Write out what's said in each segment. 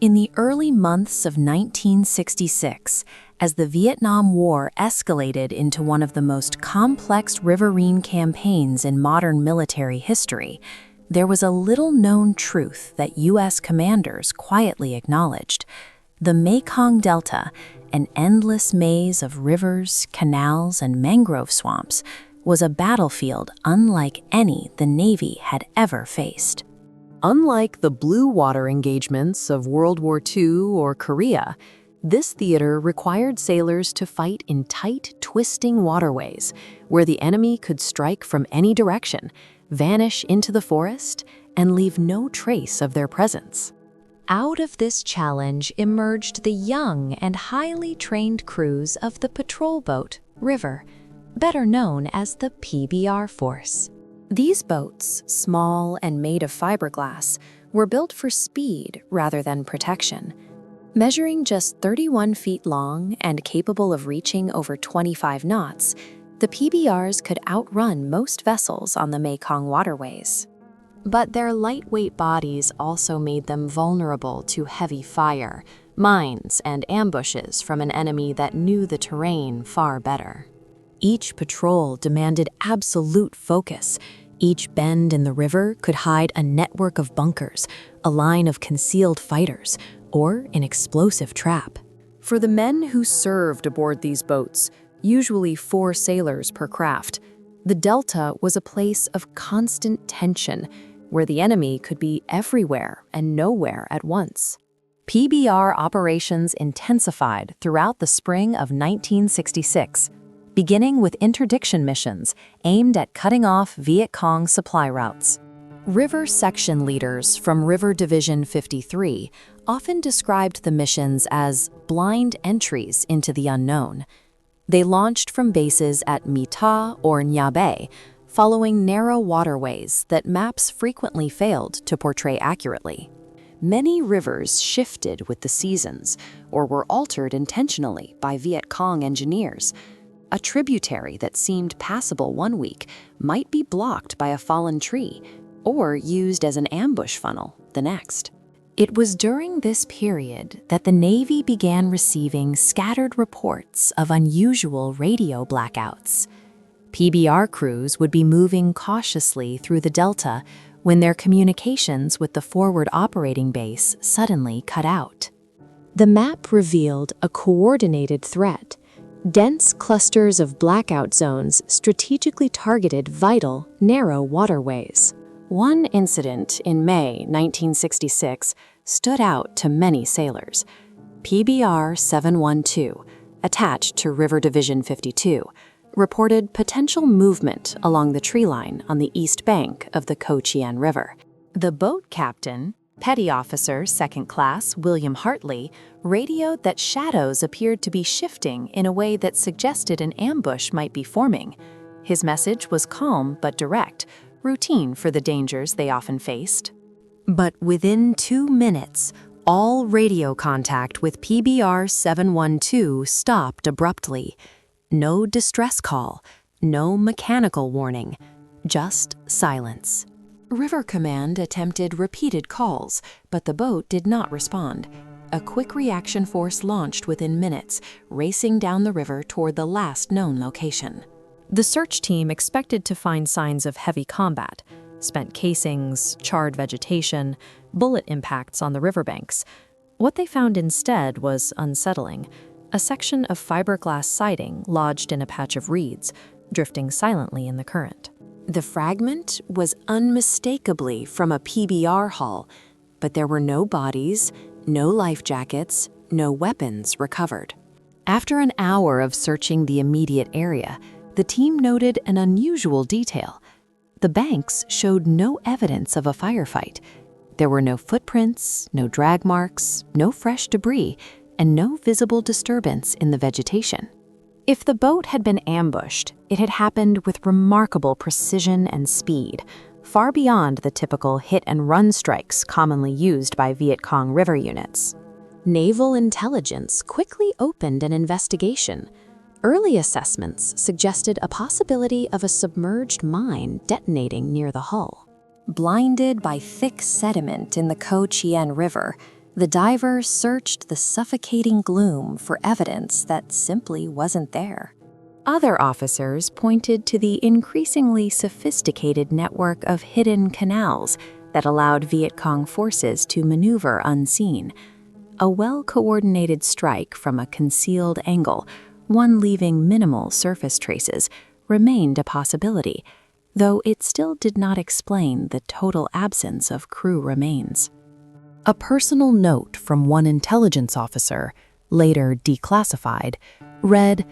In the early months of 1966, as the Vietnam War escalated into one of the most complex riverine campaigns in modern military history, there was a little-known truth that U.S. commanders quietly acknowledged. The Mekong Delta, an endless maze of rivers, canals, and mangrove swamps, was a battlefield unlike any the Navy had ever faced. Unlike the blue water engagements of World War II or Korea, this theater required sailors to fight in tight, twisting waterways where the enemy could strike from any direction, vanish into the forest, and leave no trace of their presence. Out of this challenge emerged the young and highly trained crews of the patrol boat, River, better known as the PBR Force. These boats, small and made of fiberglass, were built for speed rather than protection. Measuring just 31 feet long and capable of reaching over 25 knots, the PBRs could outrun most vessels on the Mekong waterways. But their lightweight bodies also made them vulnerable to heavy fire, mines, and ambushes from an enemy that knew the terrain far better. Each patrol demanded absolute focus. Each bend in the river could hide a network of bunkers, a line of concealed fighters, or an explosive trap. For the men who served aboard these boats, usually 4 sailors per craft, the Delta was a place of constant tension, where the enemy could be everywhere and nowhere at once. PBR operations intensified throughout the spring of 1966, beginning with interdiction missions aimed at cutting off Viet Cong supply routes. River section leaders from River Division 53 often described the missions as blind entries into the unknown. They launched from bases at My Ta or Nha Bay, following narrow waterways that maps frequently failed to portray accurately. Many rivers shifted with the seasons or were altered intentionally by Viet Cong engineers. A tributary that seemed passable one week might be blocked by a fallen tree or used as an ambush funnel the next. It was during this period that the Navy began receiving scattered reports of unusual radio blackouts. PBR crews would be moving cautiously through the Delta when their communications with the forward operating base suddenly cut out. The map revealed a coordinated threat. Dense clusters of blackout zones strategically targeted vital, narrow waterways. One incident in May 1966 stood out to many sailors. PBR 712, attached to River Division 52, reported potential movement along the tree line on the east bank of the Co Chien River. The boat captain, Petty Officer 2nd Class William Hartley, radioed that shadows appeared to be shifting in a way that suggested an ambush might be forming. His message was calm but direct, routine for the dangers they often faced. But within 2 minutes, all radio contact with PBR 712 stopped abruptly. No distress call, no mechanical warning, just silence. River Command attempted repeated calls, but the boat did not respond. A quick reaction force launched within minutes, racing down the river toward the last known location. The search team expected to find signs of heavy combat, spent casings, charred vegetation, bullet impacts on the riverbanks. What they found instead was unsettling. A section of fiberglass siding lodged in a patch of reeds, drifting silently in the current. The fragment was unmistakably from a PBR hull, but there were no bodies, no life jackets, no weapons recovered. After an hour of searching the immediate area, the team noted an unusual detail. The banks showed no evidence of a firefight. There were no footprints, no drag marks, no fresh debris, and no visible disturbance in the vegetation. If the boat had been ambushed, it had happened with remarkable precision and speed, far beyond the typical hit-and-run strikes commonly used by Viet Cong river units. Naval intelligence quickly opened an investigation. Early assessments suggested a possibility of a submerged mine detonating near the hull. Blinded by thick sediment in the Co Chien River, The diver searched the suffocating gloom for evidence that simply wasn't there. Other officers pointed to the increasingly sophisticated network of hidden canals that allowed Viet Cong forces to maneuver unseen. A well-coordinated strike from a concealed angle, one leaving minimal surface traces, remained a possibility, though it still did not explain the total absence of crew remains. A personal note from one intelligence officer, later declassified, read,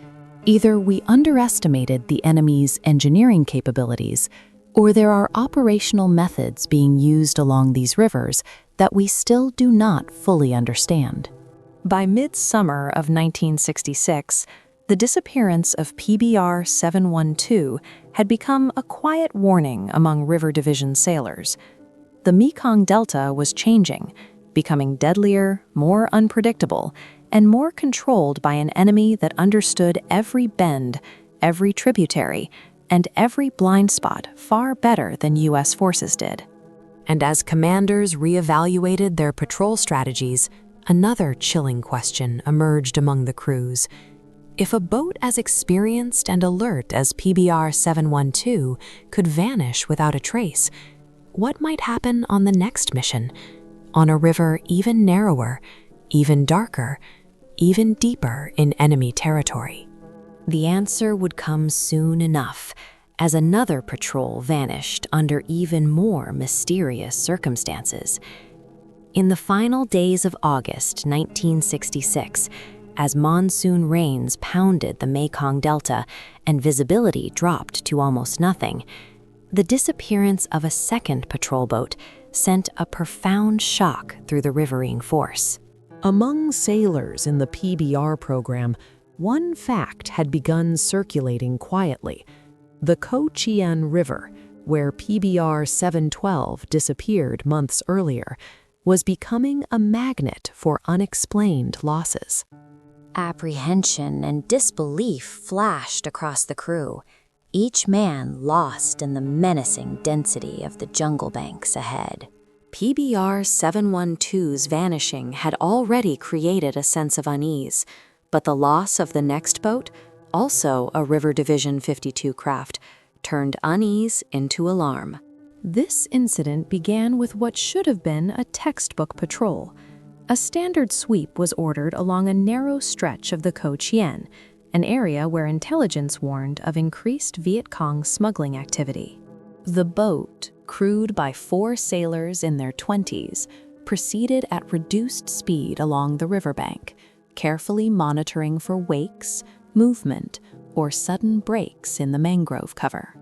"Either we underestimated the enemy's engineering capabilities, or there are operational methods being used along these rivers that we still do not fully understand." By midsummer of 1966, the disappearance of PBR 712 had become a quiet warning among River Division sailors. The Mekong Delta was changing, becoming deadlier, more unpredictable, and more controlled by an enemy that understood every bend, every tributary, and every blind spot far better than U.S. forces did. And as commanders reevaluated their patrol strategies, another chilling question emerged among the crews. If a boat as experienced and alert as PBR 712 could vanish without a trace, what might happen on the next mission, on a river even narrower, even darker, even deeper in enemy territory? The answer would come soon enough, as another patrol vanished under even more mysterious circumstances. In the final days of August 1966, as monsoon rains pounded the Mekong Delta and visibility dropped to almost nothing, the disappearance of a second patrol boat sent a profound shock through the riverine force. Among sailors in the PBR program, one fact had begun circulating quietly. The Co Chien River, where PBR 712 disappeared months earlier, was becoming a magnet for unexplained losses. Apprehension and disbelief flashed across the crew, each man lost in the menacing density of the jungle banks ahead. PBR 712's vanishing had already created a sense of unease, but the loss of the next boat, also a River Division 52 craft, turned unease into alarm. This incident began with what should have been a textbook patrol. A standard sweep was ordered along a narrow stretch of the Co Chien, an area where intelligence warned of increased Viet Cong smuggling activity. The boat, crewed by 4 sailors in their 20s, proceeded at reduced speed along the riverbank, carefully monitoring for wakes, movement, or sudden breaks in the mangrove cover.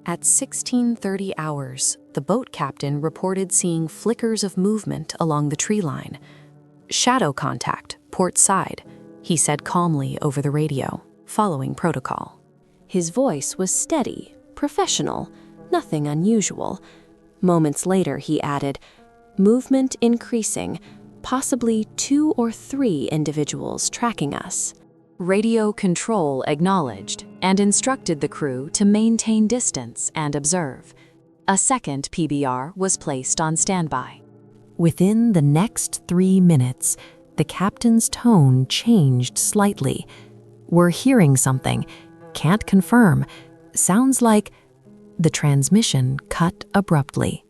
At 16:30 hours, the boat captain reported seeing flickers of movement along the tree line. "Shadow contact, port side," he said calmly over the radio, following protocol. His voice was steady, professional, nothing unusual. Moments later, he added, "Movement increasing, possibly 2 or 3 individuals tracking us." Radio control acknowledged and instructed the crew to maintain distance and observe. A second PBR was placed on standby. Within the next 3 minutes, the captain's tone changed slightly. "We're hearing something. Can't confirm. Sounds like..." The transmission cut abruptly.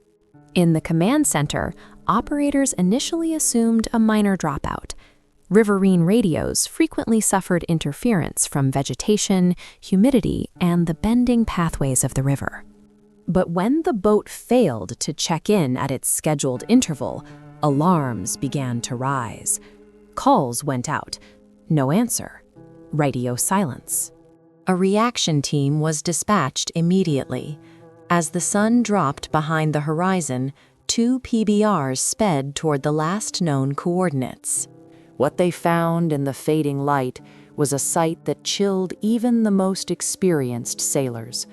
In the command center, operators initially assumed a minor dropout. Riverine radios frequently suffered interference from vegetation, humidity, and the bending pathways of the river. But when the boat failed to check in at its scheduled interval, alarms began to rise. Calls went out. No answer. Radio silence. A reaction team was dispatched immediately. As the sun dropped behind the horizon, 2 PBRs sped toward the last known coordinates. What they found in the fading light was a sight that chilled even the most experienced sailors.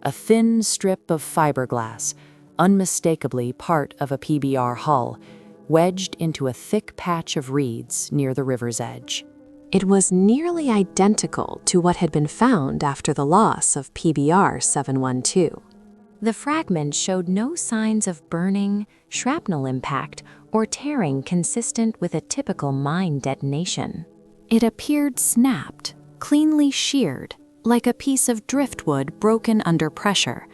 A thin strip of fiberglass, unmistakably part of a PBR hull, wedged into a thick patch of reeds near the river's edge. It was nearly identical to what had been found after the loss of PBR 712. The fragment showed no signs of burning, shrapnel impact, or tearing consistent with a typical mine detonation. It appeared snapped, cleanly sheared, like a piece of driftwood broken under pressure.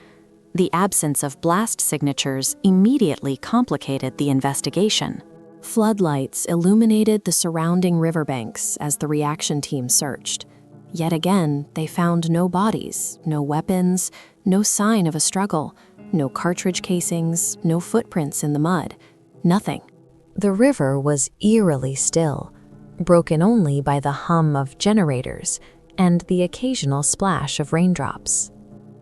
The absence of blast signatures immediately complicated the investigation. Floodlights illuminated the surrounding riverbanks as the reaction team searched. Yet again, they found no bodies, no weapons, no sign of a struggle, no cartridge casings, no footprints in the mud. Nothing. The river was eerily still, broken only by the hum of generators and the occasional splash of raindrops.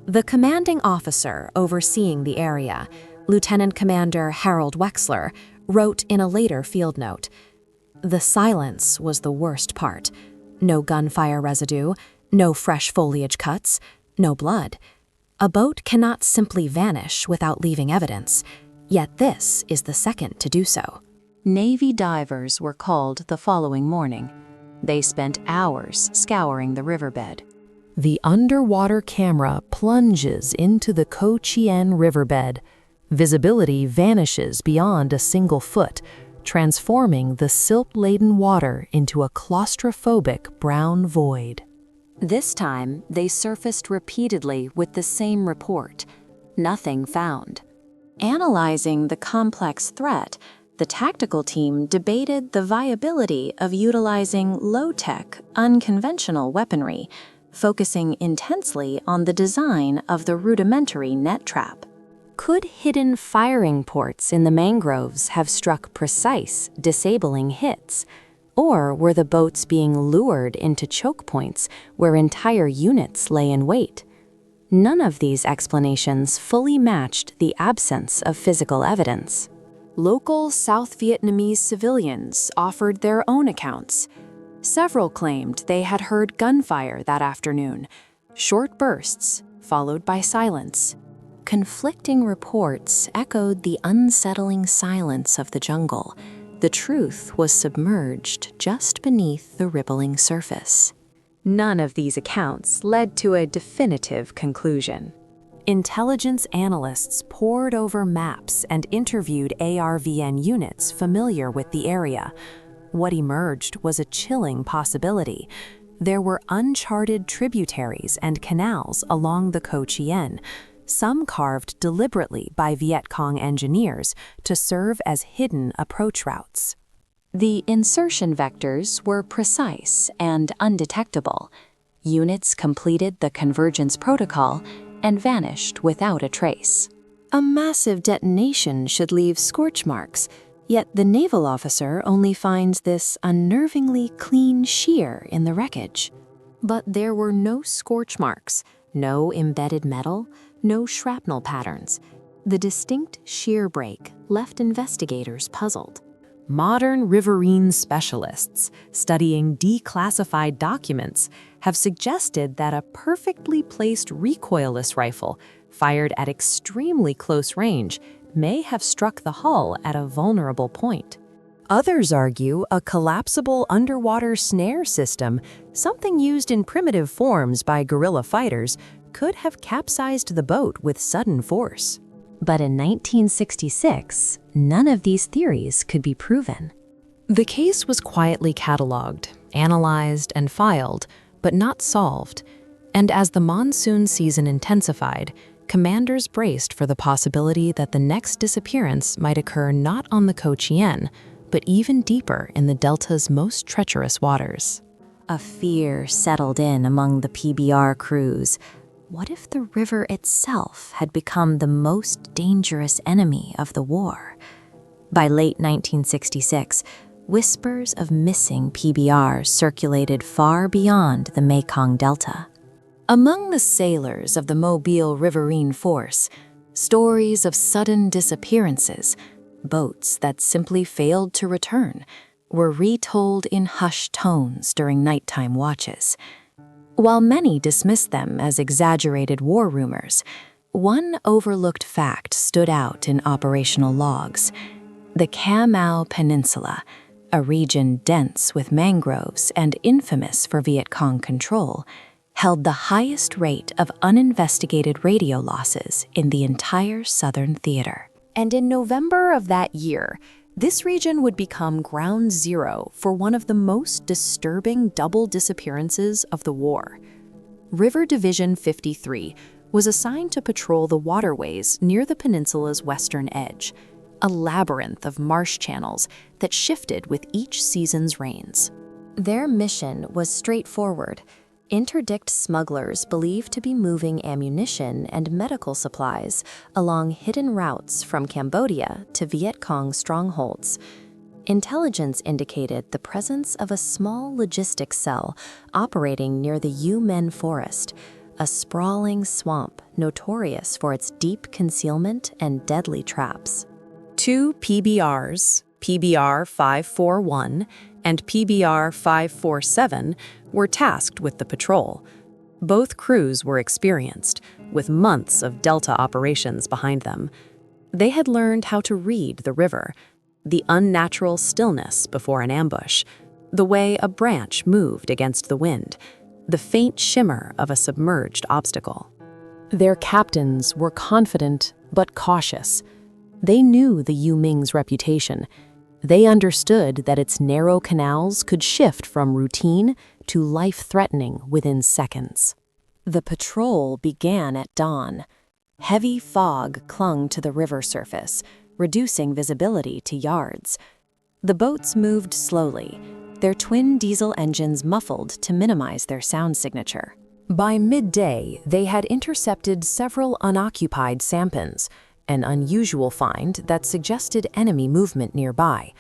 The commanding officer overseeing the area, Lieutenant Commander Harold Wexler, wrote in a later field note, "The silence was the worst part. No gunfire residue, no fresh foliage cuts, no blood. A boat cannot simply vanish without leaving evidence, yet this is the second to do so." Navy divers were called the following morning. They spent hours scouring the riverbed. The underwater camera plunges into the Covert riverbed. Visibility vanishes beyond a single foot, transforming the silt-laden water into a claustrophobic brown void. This time, they surfaced repeatedly with the same report. Nothing found. Analyzing the complex threat, the tactical team debated the viability of utilizing low-tech, unconventional weaponry, focusing intensely on the design of the rudimentary net trap. Could hidden firing ports in the mangroves have struck precise, disabling hits? Or were the boats being lured into choke points where entire units lay in wait? None of these explanations fully matched the absence of physical evidence. Local South Vietnamese civilians offered their own accounts. Several claimed they had heard gunfire that afternoon, short bursts, followed by silence. Conflicting reports echoed the unsettling silence of the jungle. The truth was submerged just beneath the rippling surface. None of these accounts led to a definitive conclusion. Intelligence analysts pored over maps and interviewed ARVN units familiar with the area. What emerged was a chilling possibility. There were uncharted tributaries and canals along the Covert, some carved deliberately by Viet Cong engineers to serve as hidden approach routes. The insertion vectors were precise and undetectable. Units completed the convergence protocol and vanished without a trace. A massive detonation should leave scorch marks, yet the naval officer only finds this unnervingly clean shear in the wreckage. But there were no scorch marks, no embedded metal, no shrapnel patterns. The distinct shear break left investigators puzzled. Modern riverine specialists studying declassified documents have suggested that a perfectly placed recoilless rifle fired at extremely close range may have struck the hull at a vulnerable point. Others argue a collapsible underwater snare system, something used in primitive forms by guerrilla fighters, could have capsized the boat with sudden force. But in 1966, none of these theories could be proven. The case was quietly cataloged, analyzed, and filed, but not solved. And as the monsoon season intensified, commanders braced for the possibility that the next disappearance might occur not on the Covert, but even deeper in the Delta's most treacherous waters. A fear settled in among the PBR crews. What if the river itself had become the most dangerous enemy of the war? By late 1966, whispers of missing PBRs circulated far beyond the Mekong Delta. Among the sailors of the Mobile Riverine Force, stories of sudden disappearances, boats that simply failed to return, were retold in hushed tones during nighttime watches. While many dismissed them as exaggerated war rumors, one overlooked fact stood out in operational logs. The Ca Mau Peninsula, a region dense with mangroves and infamous for Viet Cong control, held the highest rate of uninvestigated radio losses in the entire Southern Theater. And in November of that year, This region would become ground zero for one of the most disturbing double disappearances of the war. River Division 53 was assigned to patrol the waterways near the peninsula's western edge, a labyrinth of marsh channels that shifted with each season's rains. Their mission was straightforward: interdict smugglers believed to be moving ammunition and medical supplies along hidden routes from Cambodia to Viet Cong strongholds. Intelligence indicated the presence of a small logistics cell operating near the U Men Forest, a sprawling swamp notorious for its deep concealment and deadly traps. 2 PBRs, PBR 541 and PBR 547, were tasked with the patrol. Both crews were experienced, with months of Delta operations behind them. They had learned how to read the river, the unnatural stillness before an ambush, the way a branch moved against the wind, the faint shimmer of a submerged obstacle. Their captains were confident but cautious. They knew the Yu Ming's reputation. They understood that its narrow canals could shift from routine to life-threatening within seconds. The patrol began at dawn. Heavy fog clung to the river surface, reducing visibility to yards. The boats moved slowly, their twin diesel engines muffled to minimize their sound signature. By midday, they had intercepted several unoccupied sampans, an unusual find that suggested enemy movement nearby.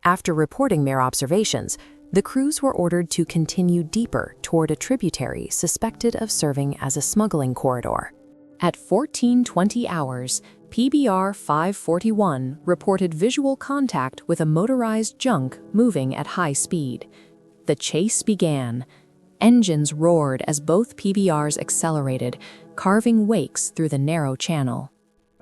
After reporting their observations, the crews were ordered to continue deeper toward a tributary suspected of serving as a smuggling corridor. At 14:20 hours, PBR 541 reported visual contact with a motorized junk moving at high speed. The chase began. Engines roared as both PBRs accelerated, carving wakes through the narrow channel.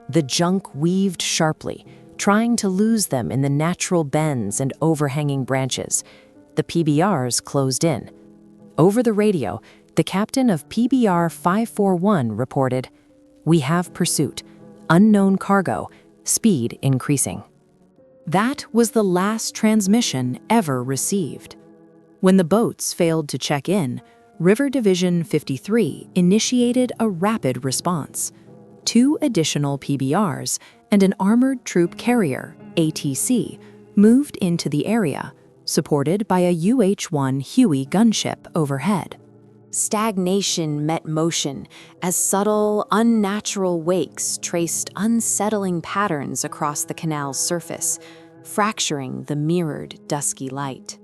The junk weaved sharply, trying to lose them in the natural bends and overhanging branches. The PBRs closed in. Over the radio, the captain of PBR 541 reported, "We have pursuit. Unknown cargo. Speed increasing." That was the last transmission ever received. When the boats failed to check in, River Division 53 initiated a rapid response. 2 additional PBRs and an armored troop carrier, ATC, moved into the area, supported by a UH-1 Huey gunship overhead. Stagnation met motion as subtle, unnatural wakes traced unsettling patterns across the canal's surface, fracturing the mirrored, dusky light.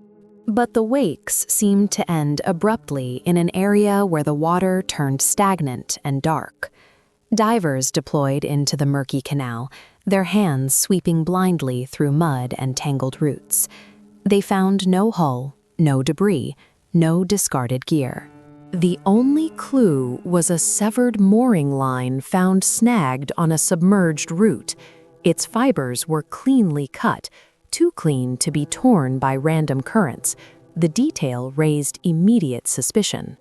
But the wakes seemed to end abruptly in an area where the water turned stagnant and dark. Divers deployed into the murky canal, their hands sweeping blindly through mud and tangled roots. They found no hull, no debris, no discarded gear. The only clue was a severed mooring line found snagged on a submerged root. Its fibers were cleanly cut, too clean to be torn by random currents. The detail raised immediate suspicion.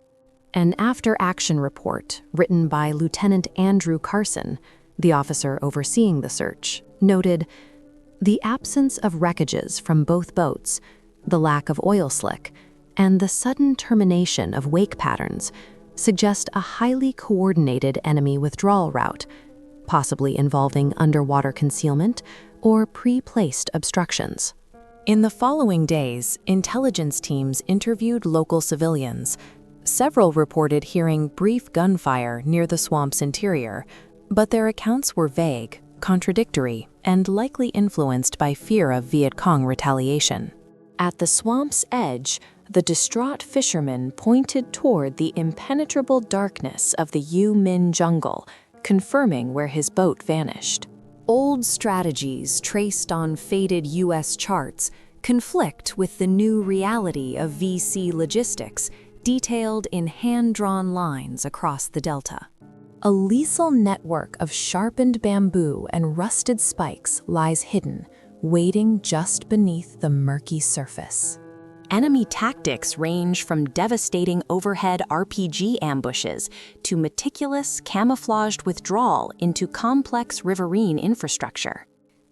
An after-action report, written by Lieutenant Andrew Carson, the officer overseeing the search, noted, "The absence of wreckages from both boats, the lack of oil slick, and the sudden termination of wake patterns suggest a highly coordinated enemy withdrawal route, possibly involving underwater concealment or pre-placed obstructions." In the following days, intelligence teams interviewed local civilians. Several reported hearing brief gunfire near the swamp's interior, but their accounts were vague, contradictory, and likely influenced by fear of Viet Cong retaliation. At the swamp's edge, the distraught fishermen pointed toward the impenetrable darkness of the U Min jungle, confirming where his boat vanished. Old strategies traced on faded U.S. charts conflict with the new reality of VC logistics, detailed in hand-drawn lines across the delta. A lethal network of sharpened bamboo and rusted spikes lies hidden, waiting just beneath the murky surface. Enemy tactics range from devastating overhead RPG ambushes to meticulous, camouflaged withdrawal into complex riverine infrastructure.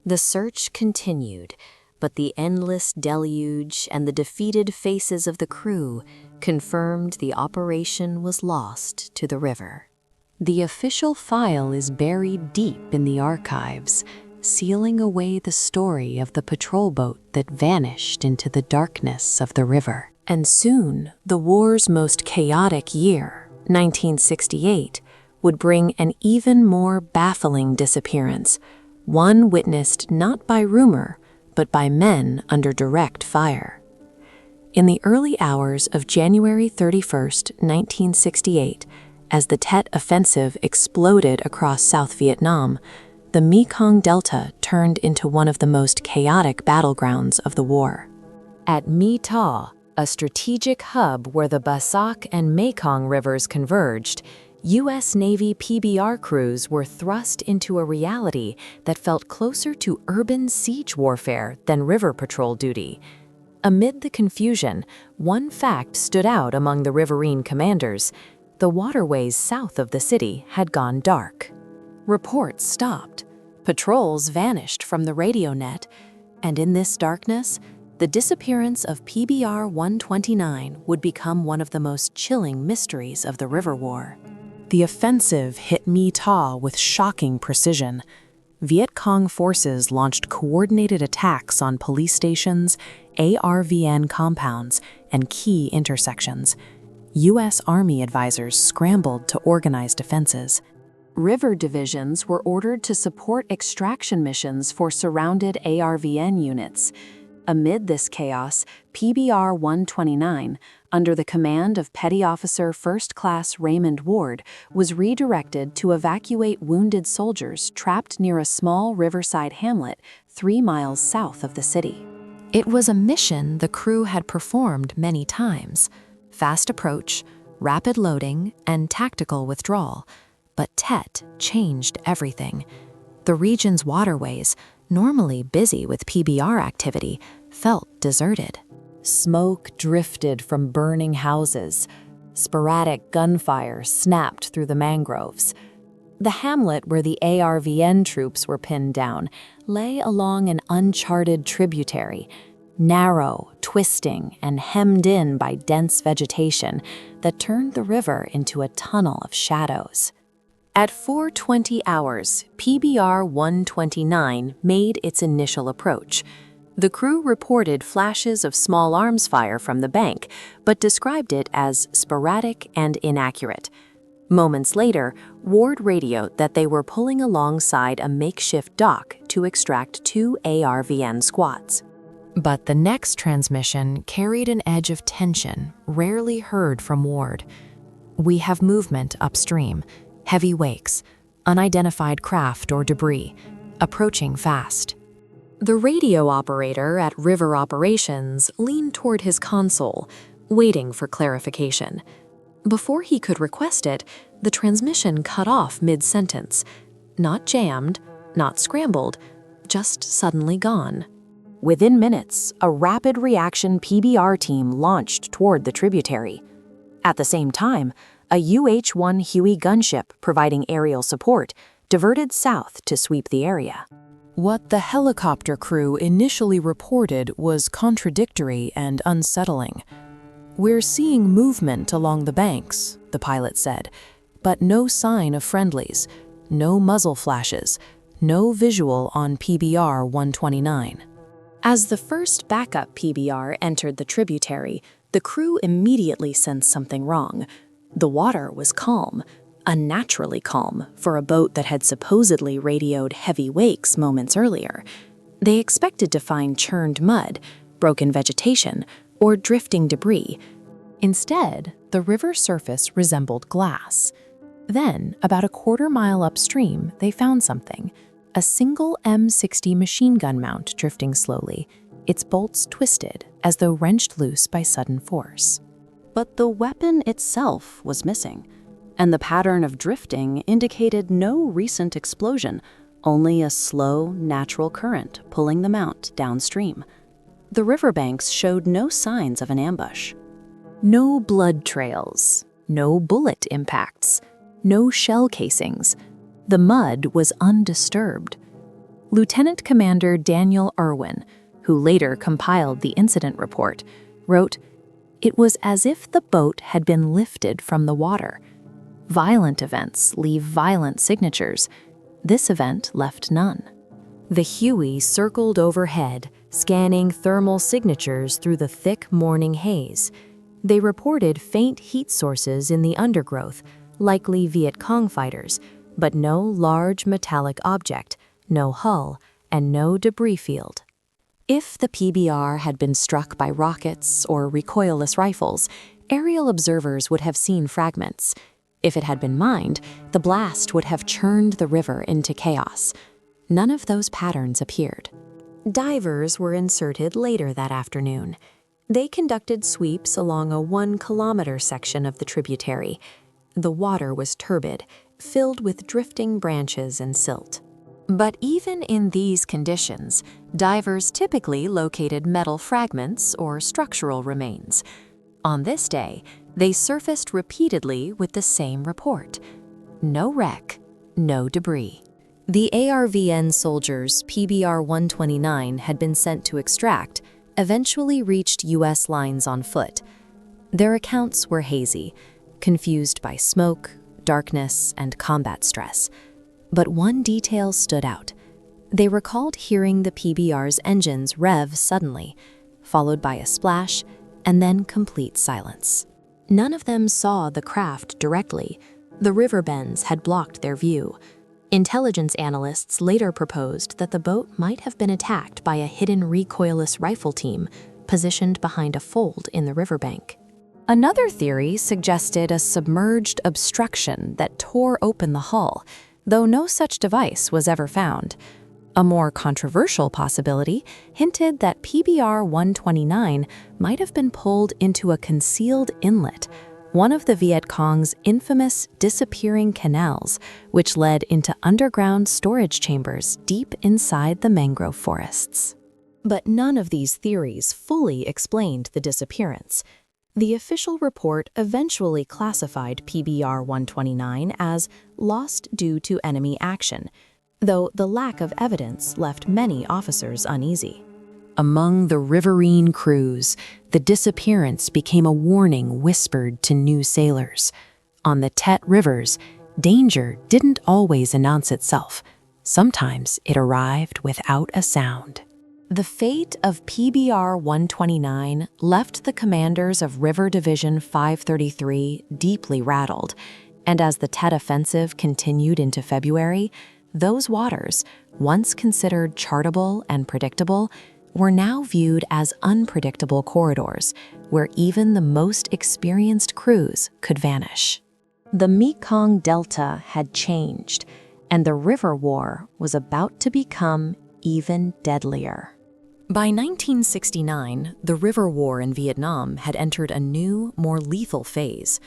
The search continued, but the endless deluge and the defeated faces of the crew confirmed the operation was lost to the river. The official file is buried deep in the archives, sealing away the story of the patrol boat that vanished into the darkness of the river. And soon, the war's most chaotic year, 1968, would bring an even more baffling disappearance, one witnessed not by rumor, but by men under direct fire. In the early hours of January 31st, 1968, as the Tet Offensive exploded across South Vietnam, the Mekong Delta turned into one of the most chaotic battlegrounds of the war. At My Ta, a strategic hub where the Bassac and Mekong rivers converged, U.S. Navy PBR crews were thrust into a reality that felt closer to urban siege warfare than river patrol duty. Amid the confusion, one fact stood out among the riverine commanders: the waterways south of the city had gone dark. Reports stopped, patrols vanished from the radio net, and in this darkness, the disappearance of PBR 129 would become one of the most chilling mysteries of the River War. The offensive hit My Ta with shocking precision. Viet Cong forces launched coordinated attacks on police stations, ARVN compounds, and key intersections. U.S. Army advisors scrambled to organize defenses. River divisions were ordered to support extraction missions for surrounded ARVN units. Amid this chaos, PBR 129, under the command of Petty Officer First Class Raymond Ward, was redirected to evacuate wounded soldiers trapped near a small riverside hamlet 3 miles south of the city. It was a mission the crew had performed many times: fast approach, rapid loading, and tactical withdrawal. But Tet changed everything. The region's waterways, normally busy with PBR activity, felt deserted. Smoke drifted from burning houses. Sporadic gunfire snapped through the mangroves. The hamlet where the ARVN troops were pinned down lay along an uncharted tributary, narrow, twisting, and hemmed in by dense vegetation that turned the river into a tunnel of shadows. At 4:20 hours, PBR 129 made its initial approach. The crew reported flashes of small arms fire from the bank, but described it as sporadic and inaccurate. Moments later, Ward radioed that they were pulling alongside a makeshift dock to extract 2 ARVN squads. But the next transmission carried an edge of tension rarely heard from Ward. "We have movement upstream. Heavy wakes, unidentified craft or debris, approaching fast." The radio operator at River Operations leaned toward his console, waiting for clarification. Before he could request it, the transmission cut off mid-sentence. Not jammed, not scrambled, just suddenly gone. Within minutes, a rapid reaction PBR team launched toward the tributary. At the same time, a UH-1 Huey gunship providing aerial support diverted south to sweep the area. What the helicopter crew initially reported was contradictory and unsettling. "We're seeing movement along the banks," the pilot said, but no sign of friendlies, no muzzle flashes, no visual on PBR 129. As the first backup PBR entered the tributary, the crew immediately sensed something wrong. The water was calm, unnaturally calm for a boat that had supposedly radioed heavy wakes moments earlier. They expected to find churned mud, broken vegetation, or drifting debris. Instead, the river surface resembled glass. Then, about a quarter-mile upstream, they found something: a single M60 machine gun mount drifting slowly, its bolts twisted as though wrenched loose by sudden force. But the weapon itself was missing, and the pattern of drifting indicated no recent explosion, only a slow, natural current pulling the mount downstream. The riverbanks showed no signs of an ambush. No blood trails, no bullet impacts, no shell casings. The mud was undisturbed. Lieutenant Commander Daniel Irwin, who later compiled the incident report, wrote, "It was as if the boat had been lifted from the water. Violent events leave violent signatures. This event left none." The Huey circled overhead, scanning thermal signatures through the thick morning haze. They reported faint heat sources in the undergrowth, likely Viet Cong fighters, but no large metallic object, no hull, and no debris field. If the PBR had been struck by rockets or recoilless rifles, aerial observers would have seen fragments. If it had been mined, the blast would have churned the river into chaos. None of those patterns appeared. Divers were inserted later that afternoon. They conducted sweeps along a 1-kilometer section of the tributary. The water was turbid, filled with drifting branches and silt. But even in these conditions, divers typically located metal fragments or structural remains. On this day, they surfaced repeatedly with the same report: no wreck, no debris. The ARVN soldiers PBR-129 had been sent to extract, eventually reached U.S. lines on foot. Their accounts were hazy, confused by smoke, darkness, and combat stress. But one detail stood out. They recalled hearing the PBR's engines rev suddenly, followed by a splash, and then complete silence. None of them saw the craft directly. The river bends had blocked their view. Intelligence analysts later proposed that the boat might have been attacked by a hidden recoilless rifle team positioned behind a fold in the riverbank. Another theory suggested a submerged obstruction that tore open the hull, though no such device was ever found. A more controversial possibility hinted that PBR-129 might have been pulled into a concealed inlet, one of the Viet Cong's infamous disappearing canals, which led into underground storage chambers deep inside the mangrove forests. But none of these theories fully explained the disappearance. The official report eventually classified PBR-129 as lost due to enemy action, though the lack of evidence left many officers uneasy. Among the riverine crews, the disappearance became a warning whispered to new sailors. On the Tet rivers, danger didn't always announce itself. Sometimes it arrived without a sound. The fate of PBR-129 left the commanders of River Division 533 deeply rattled, and as the Tet offensive continued into February, those waters, once considered chartable and predictable, were now viewed as unpredictable corridors where even the most experienced crews could vanish. The Mekong Delta had changed, and the river war was about to become even deadlier. By 1969, the river war in Vietnam had entered a new, more lethal phase.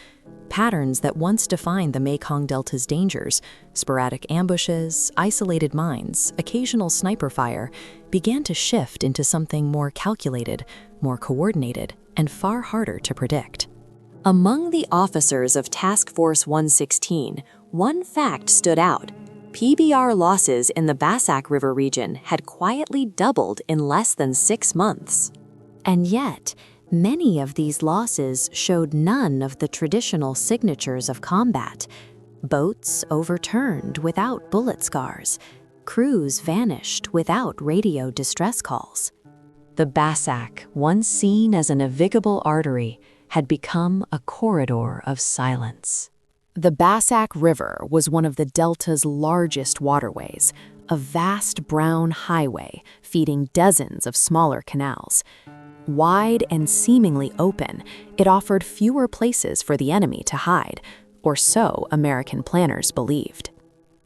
Patterns that once defined the Mekong Delta's dangers, sporadic ambushes, isolated mines, occasional sniper fire, began to shift into something more calculated, more coordinated, and far harder to predict. Among the officers of Task Force 116, one fact stood out. PBR losses in the Bassac River region had quietly doubled in less than 6 months. And yet, many of these losses showed none of the traditional signatures of combat. Boats overturned without bullet scars. Crews vanished without radio distress calls. The Bassac, once seen as a navigable artery, had become a corridor of silence. The Bassac River was one of the Delta's largest waterways, a vast brown highway feeding dozens of smaller canals. Wide and seemingly open, it offered fewer places for the enemy to hide, or so American planners believed.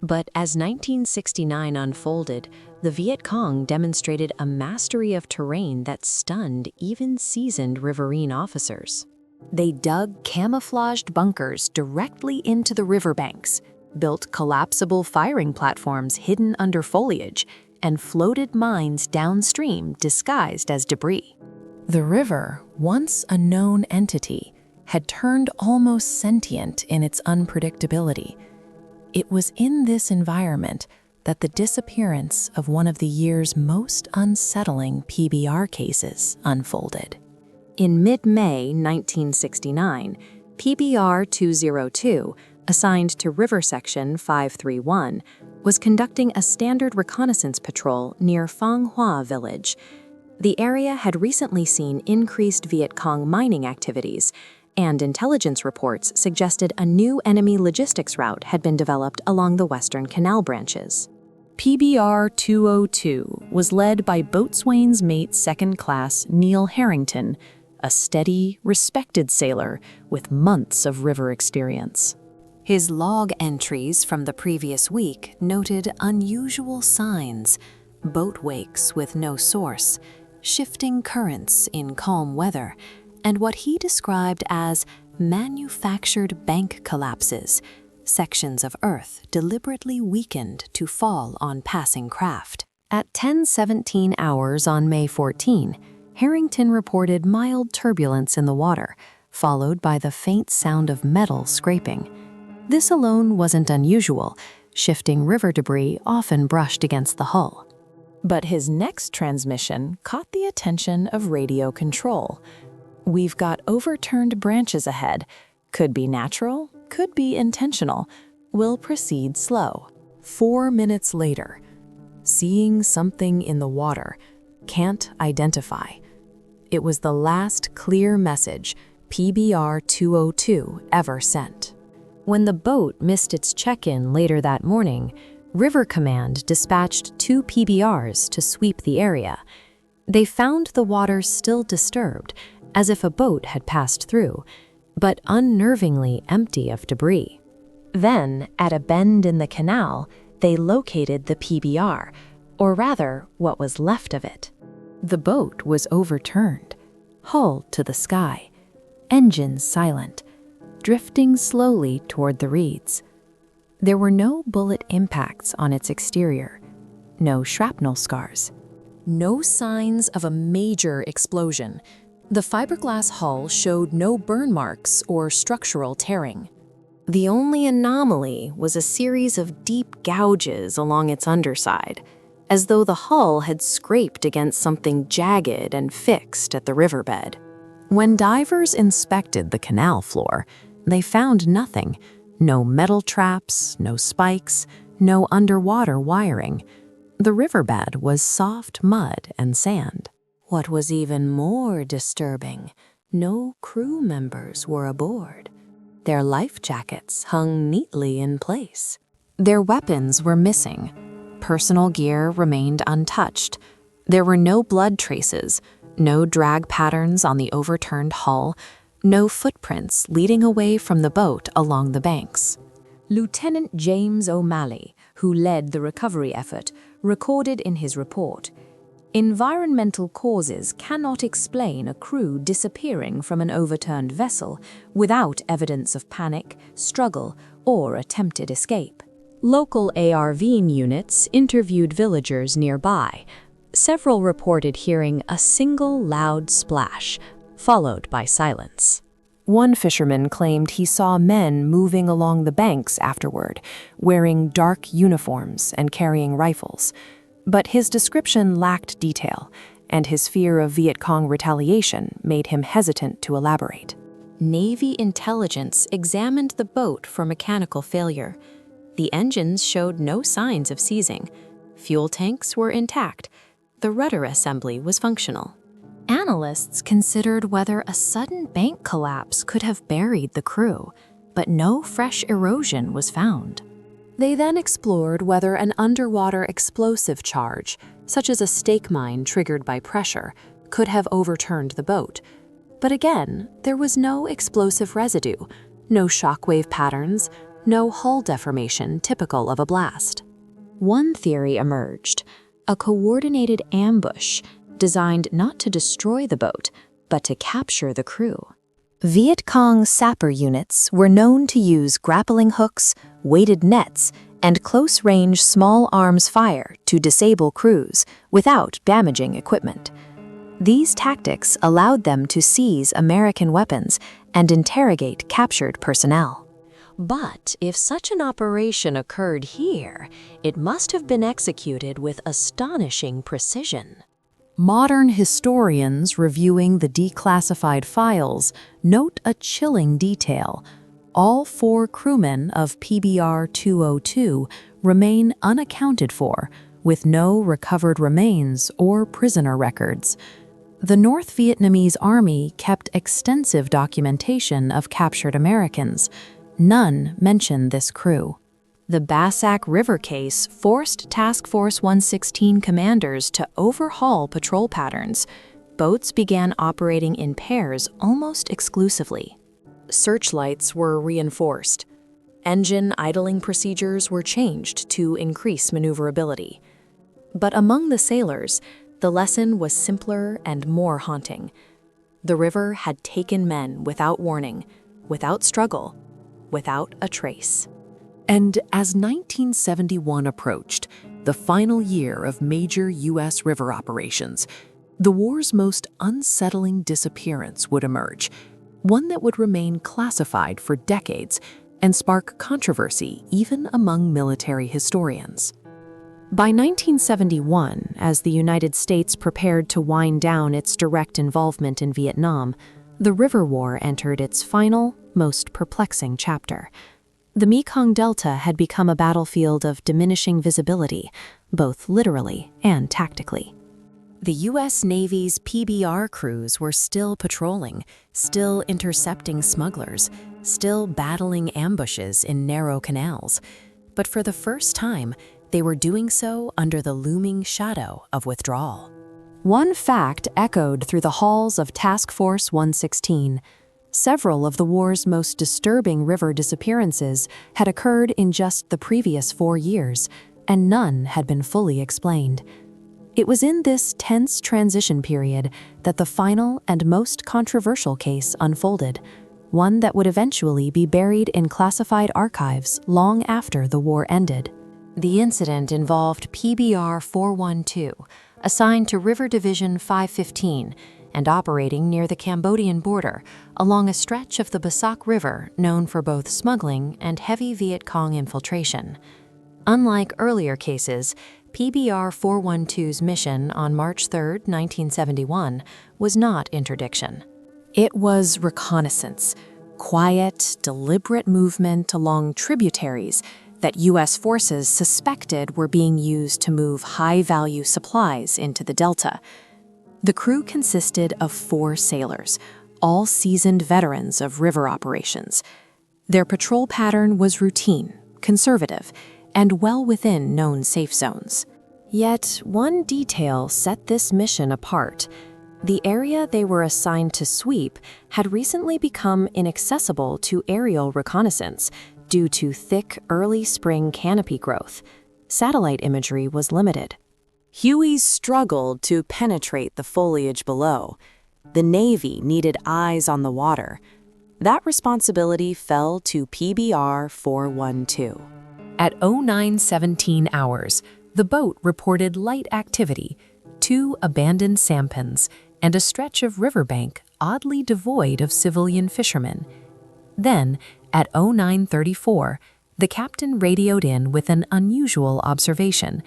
But as 1969 unfolded, the Viet Cong demonstrated a mastery of terrain that stunned even seasoned riverine officers. They dug camouflaged bunkers directly into the riverbanks, built collapsible firing platforms hidden under foliage, and floated mines downstream disguised as debris. The river, once a known entity, had turned almost sentient in its unpredictability. It was in this environment, that the disappearance of one of the year's most unsettling PBR cases unfolded. In mid-May 1969, PBR 202, assigned to River Section 531, was conducting a standard reconnaissance patrol near Phang Hoa village. The area had recently seen increased Viet Cong mining activities, and intelligence reports suggested a new enemy logistics route had been developed along the western canal branches. PBR 202 was led by boatswain's mate second class Neil Harrington, a steady, respected sailor with months of river experience. His log entries from the previous week noted unusual signs: boat wakes with no source, shifting currents in calm weather, and what he described as manufactured bank collapses, sections of earth deliberately weakened to fall on passing craft. At 10:17 hours on May 14, Harrington reported mild turbulence in the water, followed by the faint sound of metal scraping. This alone wasn't unusual. Shifting river debris often brushed against the hull. But his next transmission caught the attention of radio control. "We've got overturned branches ahead. Could be natural, could be intentional. We'll proceed slow." 4 minutes later, "Seeing something in the water. Can't identify." It was the last clear message PBR 202 ever sent. When the boat missed its check-in later that morning, River Command dispatched 2 PBRs to sweep the area. They found the water still disturbed, as if a boat had passed through, but unnervingly empty of debris. Then, at a bend in the canal, they located the PBR, or rather, what was left of it. The boat was overturned, hull to the sky, engines silent, drifting slowly toward the reeds. There were no bullet impacts on its exterior, no shrapnel scars, no signs of a major explosion. The fiberglass hull showed no burn marks or structural tearing. The only anomaly was a series of deep gouges along its underside, as though the hull had scraped against something jagged and fixed at the riverbed. When divers inspected the canal floor, they found nothing. No metal traps, no spikes, no underwater wiring. The riverbed was soft mud and sand. What was even more disturbing, no crew members were aboard. Their life jackets hung neatly in place. Their weapons were missing. Personal gear remained untouched. There were no blood traces, no drag patterns on the overturned hull, no footprints leading away from the boat along the banks. Lieutenant James O'Malley, who led the recovery effort, recorded in his report, "Environmental causes cannot explain a crew disappearing from an overturned vessel without evidence of panic, struggle, or attempted escape." Local ARV units interviewed villagers nearby. Several reported hearing a single loud splash, followed by silence. One fisherman claimed he saw men moving along the banks afterward, wearing dark uniforms and carrying rifles. But his description lacked detail, and his fear of Viet Cong retaliation made him hesitant to elaborate. Navy intelligence examined the boat for mechanical failure. The engines showed no signs of seizing. Fuel tanks were intact. The rudder assembly was functional. Analysts considered whether a sudden bank collapse could have buried the crew, but no fresh erosion was found. They then explored whether an underwater explosive charge, such as a stake mine triggered by pressure, could have overturned the boat. But again, there was no explosive residue, no shockwave patterns, no hull deformation typical of a blast. One theory emerged: a coordinated ambush designed not to destroy the boat, but to capture the crew. Viet Cong sapper units were known to use grappling hooks, weighted nets, and close-range small arms fire to disable crews without damaging equipment. These tactics allowed them to seize American weapons and interrogate captured personnel. But if such an operation occurred here, it must have been executed with astonishing precision. Modern historians reviewing the declassified files note a chilling detail. All 4 crewmen of PBR-202 remain unaccounted for, with no recovered remains or prisoner records. The North Vietnamese Army kept extensive documentation of captured Americans. None mention this crew. The Bassac River case forced Task Force 116 commanders to overhaul patrol patterns. Boats began operating in pairs almost exclusively. Searchlights were reinforced. Engine idling procedures were changed to increase maneuverability. But among the sailors, the lesson was simpler and more haunting. The river had taken men without warning, without struggle, without a trace. And as 1971 approached, the final year of major U.S. river operations, the war's most unsettling disappearance would emerge, one that would remain classified for decades and spark controversy even among military historians. By 1971, as the United States prepared to wind down its direct involvement in Vietnam, the River War entered its final, most perplexing chapter. The Mekong Delta had become a battlefield of diminishing visibility, both literally and tactically. The U.S. Navy's PBR crews were still patrolling, still intercepting smugglers, still battling ambushes in narrow canals. But for the first time, they were doing so under the looming shadow of withdrawal. One fact echoed through the halls of Task Force 116. Several of the war's most disturbing river disappearances had occurred in just the previous 4 years, and none had been fully explained. It was in this tense transition period that the final and most controversial case unfolded, one that would eventually be buried in classified archives long after the war ended. The incident involved PBR-412, assigned to River Division 515 and operating near the Cambodian border along a stretch of the Bassac River known for both smuggling and heavy Viet Cong infiltration. Unlike earlier cases, PBR-412's mission on March 3, 1971, was not interdiction. It was reconnaissance, quiet, deliberate movement along tributaries that U.S. forces suspected were being used to move high-value supplies into the Delta. The crew consisted of 4 sailors, all seasoned veterans of river operations. Their patrol pattern was routine, conservative, and well within known safe zones. Yet one detail set this mission apart. The area they were assigned to sweep had recently become inaccessible to aerial reconnaissance due to thick early spring canopy growth. Satellite imagery was limited. Hueys struggled to penetrate the foliage below. The Navy needed eyes on the water. That responsibility fell to PBR-412. At 09:17 hours, the boat reported light activity, 2 abandoned sampans, and a stretch of riverbank oddly devoid of civilian fishermen. Then, at 09:34, the captain radioed in with an unusual observation.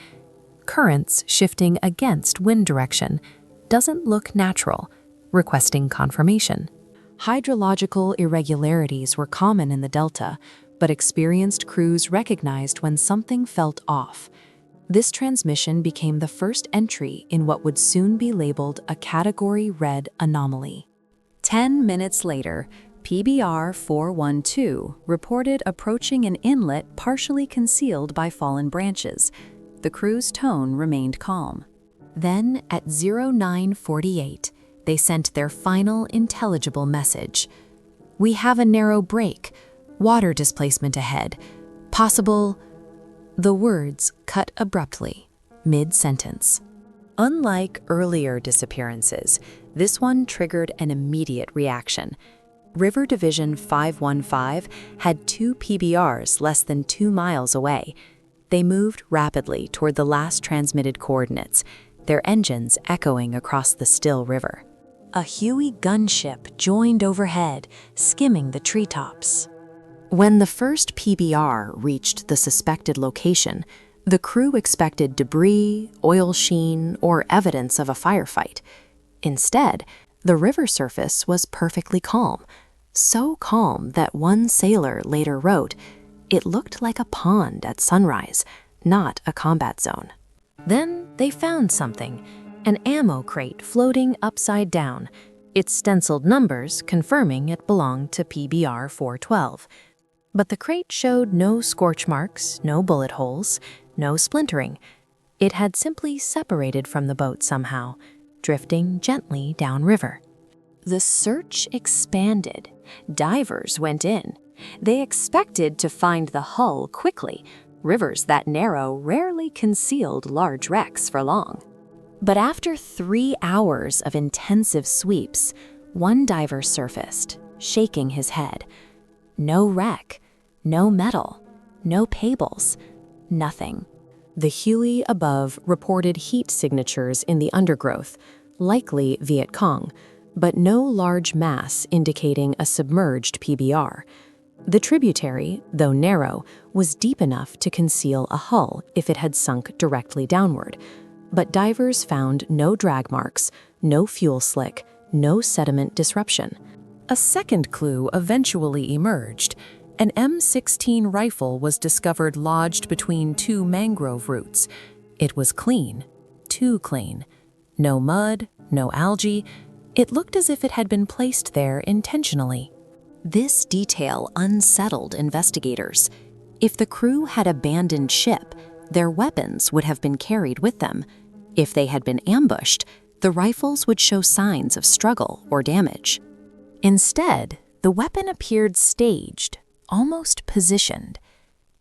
Currents shifting against wind direction. Doesn't look natural. Requesting confirmation. Hydrological irregularities were common in the Delta, but experienced crews recognized when something felt off. This transmission became the first entry in what would soon be labeled a Category Red anomaly. 10 minutes later, PBR-412 reported approaching an inlet partially concealed by fallen branches. The crew's tone remained calm. Then, at 09:48, they sent their final intelligible message. "We have a narrow break. Water displacement ahead. Possible..." The words cut abruptly, mid-sentence. Unlike earlier disappearances, this one triggered an immediate reaction. River Division 515 had 2 PBRs less than 2 miles away. They moved rapidly toward the last transmitted coordinates, their engines echoing across the still river. A Huey gunship joined overhead, skimming the treetops. When the first PBR reached the suspected location, the crew expected debris, oil sheen, or evidence of a firefight. Instead, the river surface was perfectly calm, so calm that one sailor later wrote, "It looked like a pond at sunrise, not a combat zone." Then they found something, an ammo crate floating upside down, its stenciled numbers confirming it belonged to PBR 412. But the crate showed no scorch marks, no bullet holes, no splintering. It had simply separated from the boat somehow, drifting gently downriver. The search expanded. Divers went in. They expected to find the hull quickly. Rivers that narrow rarely concealed large wrecks for long. But after 3 hours of intensive sweeps, one diver surfaced, shaking his head. No wreck, no metal, no pables, nothing. The Huey above reported heat signatures in the undergrowth, likely Viet Cong, but no large mass indicating a submerged PBR. The tributary, though narrow, was deep enough to conceal a hull if it had sunk directly downward. But divers found no drag marks, no fuel slick, no sediment disruption. A second clue eventually emerged. An M16 rifle was discovered lodged between 2 mangrove roots. It was clean, too clean. No mud, no algae. It looked as if it had been placed there intentionally. This detail unsettled investigators. If the crew had abandoned ship, their weapons would have been carried with them. If they had been ambushed, the rifles would show signs of struggle or damage. Instead, the weapon appeared staged, almost positioned.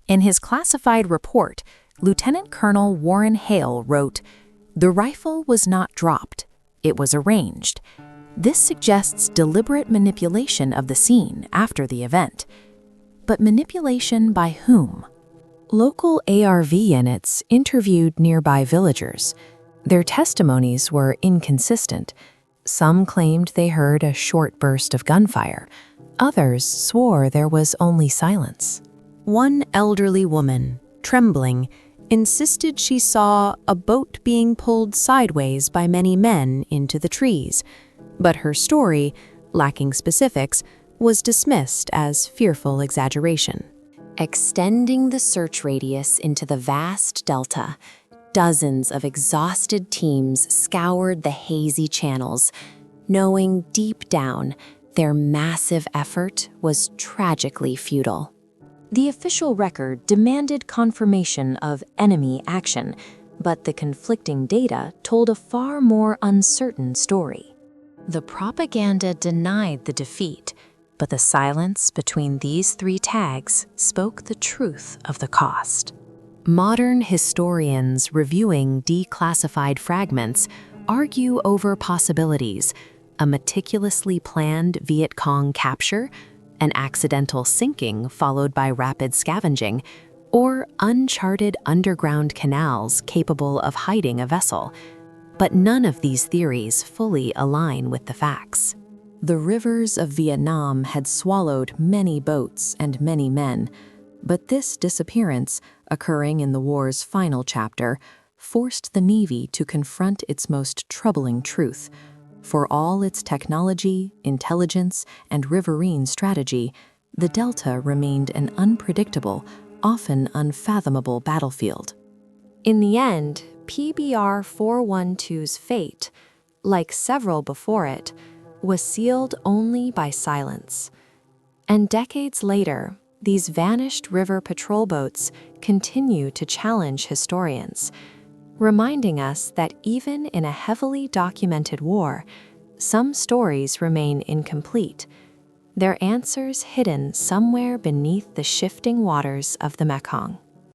In his classified report, Lieutenant Colonel Warren Hale wrote, "The rifle was not dropped, it was arranged." This suggests deliberate manipulation of the scene after the event. But manipulation by whom? Local ARV units interviewed nearby villagers. Their testimonies were inconsistent. Some claimed they heard a short burst of gunfire. Others swore there was only silence. One elderly woman, trembling, insisted she saw a boat being pulled sideways by many men into the trees. But her story, lacking specifics, was dismissed as fearful exaggeration. Extending the search radius into the vast delta, dozens of exhausted teams scoured the hazy channels, knowing deep down their massive effort was tragically futile. The official record demanded confirmation of enemy action, but the conflicting data told a far more uncertain story. The propaganda denied the defeat, but the silence between these 3 tags spoke the truth of the cost. Modern historians reviewing declassified fragments argue over possibilities: a meticulously planned Viet Cong capture, an accidental sinking followed by rapid scavenging, or uncharted underground canals capable of hiding a vessel. But none of these theories fully align with the facts. The rivers of Vietnam had swallowed many boats and many men, but this disappearance, occurring in the war's final chapter, forced the Navy to confront its most troubling truth. For all its technology, intelligence, and riverine strategy, the Delta remained an unpredictable, often unfathomable battlefield. In the end, PBR 412's fate, like several before it, was sealed only by silence. And decades later, these vanished river patrol boats continue to challenge historians, reminding us that even in a heavily documented war, some stories remain incomplete, their answers hidden somewhere beneath the shifting waters of the Mekong.